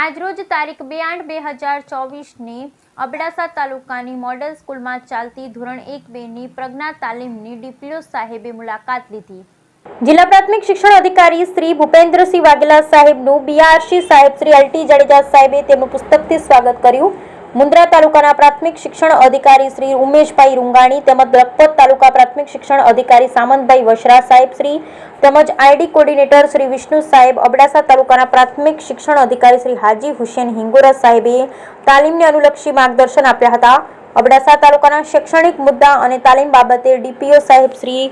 આજરોજ તારીખ 2/8/2024 અબડાસા તાલુકાની મોડલ સ્કૂલમાં ચાલતી ધોરણ 1-2ની પ્રજ્ઞા તાલીમની ડીપીઓ સાહેબે મુલાકાત લીધી। જિલ્લા પ્રાથમિક શિક્ષણ અધિકારી શ્રી ભૂપેન્દ્રસિંહ વાઘેલા સાહેબનું બીઆરસી સાહેબ શ્રી એલટી જાડેજા સાહેબે તેમનું પુસ્તકથી સ્વાગત કર્યું। મુન્દ્રા તાલુકાના પ્રાથમિક શિક્ષણ અધિકારી શ્રી ઉમેશભાઈ રૂંગાણી તેમજ લખપત તાલુકા પ્રાથમિક શિક્ષણ અધિકારી સામંતભાઈ વશરા સાહેબ શ્રી તેમજ આઈડી કોર્ડિનેટર શ્રી વિષ્ણુ સાહેબ, અબડાસા તાલુકાના પ્રાથમિક શિક્ષણ અધિકારી શ્રી હાજી હુસેન હિંગોરા સાહેબે તાલીમને અનુલક્ષી માર્ગદર્શન આપ્યા હતા। અબડાસા તાલુકાના શૈક્ષણિક મુદ્દા અને તાલીમ બાબતે ડીપીઓ સાહેબ શ્રી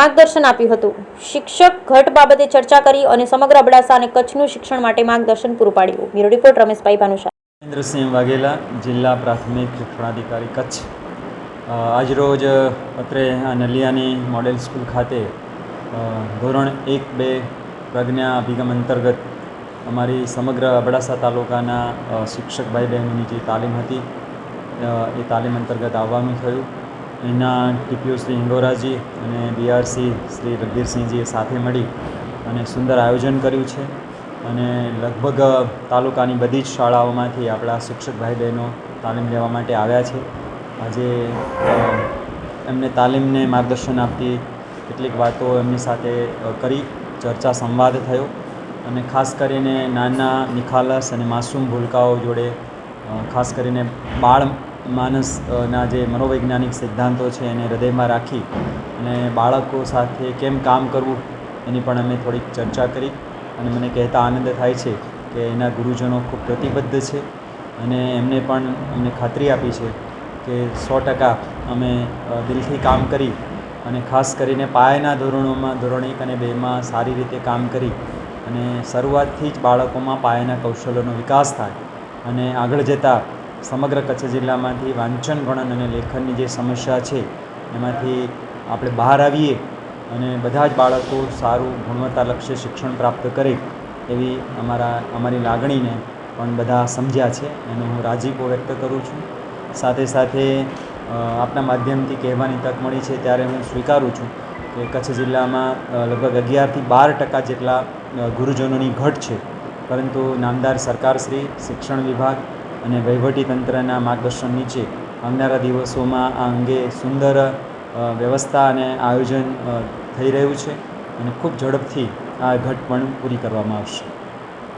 માર્ગદર્શન આપ્યું હતું। શિક્ષક ઘટ બાબતે ચર્ચા કરી અને સમગ્ર અબડાસા અને કચ્છનું શિક્ષણ માટે માર્ગદર્શન પૂરું પાડ્યું। Bureau report Rameshbhai Bhanushah. ભૂપેન્દ્રસિંહ વાઘેલા, જિલ્લા પ્રાથમિક શિક્ષણાધિકારી કચ્છ। આજરોજ અત્રે નલિયાની મોડેલ સ્કૂલ ખાતે ધોરણ 1-2 પ્રજ્ઞા અભિગમ અંતર્ગત અમારી સમગ્ર અબડાસા તાલુકાના શિક્ષક ભાઈ બહેનોની જે તાલીમ હતી એ તાલીમ અંતર્ગત આવવાનું થયું। એના ટીપીઓ શ્રી હિંગોરાજી અને બીઆરસી શ્રી રઘબીરસિંહજીએ સાથે મળી અને સુંદર આયોજન કર્યું છે અને લગભગ તાલુકાની બધી જ શાળાઓમાંથી આપણા શિક્ષક ભાઈ બહેનો તાલીમ લેવા માટે આવ્યા છે। આજે એમને તાલીમને માર્ગદર્શન આપતી કેટલીક વાતો એમની સાથે કરી, ચર્ચા સંવાદ થયો અને ખાસ કરીને નાના નિખાલસ અને માસૂમ ભૂલકાઓ જોડે ખાસ કરીને બાળ માનસના જે મનોવૈજ્ઞાનિક સિદ્ધાંતો છે એને હૃદયમાં રાખી અને બાળકો સાથે કેમ કામ કરવું એની પણ અમે થોડીક ચર્ચા કરી અને મને કહેતા આનંદ થાય છે કે એના ગુરુજનો ખૂબ પ્રતિબદ્ધ છે અને એમને પણ અમને ખાતરી આપી છે કે 100% અમે દિલથી કામ કરી અને ખાસ કરીને પાયાના ધોરણોમાં ધોરણ 1 અને 2માં સારી રીતે કામ કરી અને શરૂઆતથી જ બાળકોમાં પાયાના કૌશલ્યોનો વિકાસ થાય અને આગળ જતાં સમગ્ર કચ્છ જિલ્લામાંથી વાંચન ગણન અને લેખનની જે સમસ્યા છે એમાંથી આપણે બહાર આવીએ અને બધા જ બાળકો સારું ગુણવત્તાલક્ષી શિક્ષણ પ્રાપ્ત કરે એવી અમારી લાગણીને પણ બધા સમજ્યા છે એનો હું રાજીપો વ્યક્ત કરું છું। સાથે સાથે આપના માધ્યમથી કહેવાની તક મળી છે ત્યારે હું સ્વીકારું છું કે કચ્છ જિલ્લામાં લગભગ 11થી 12% જેટલા ગુરુજનોની ઘટ છે, પરંતુ નામદાર સરકારશ્રી, શિક્ષણ વિભાગ અને વહીવટીતંત્રના માર્ગદર્શન નીચે આવનારા દિવસોમાં આ અંગે સુંદર વ્યવસ્થા અને આયોજન થઈ રહ્યું છે અને ખૂબ ઝડપથી આ ઘટ પણ પૂરી કરવામાં આવશે।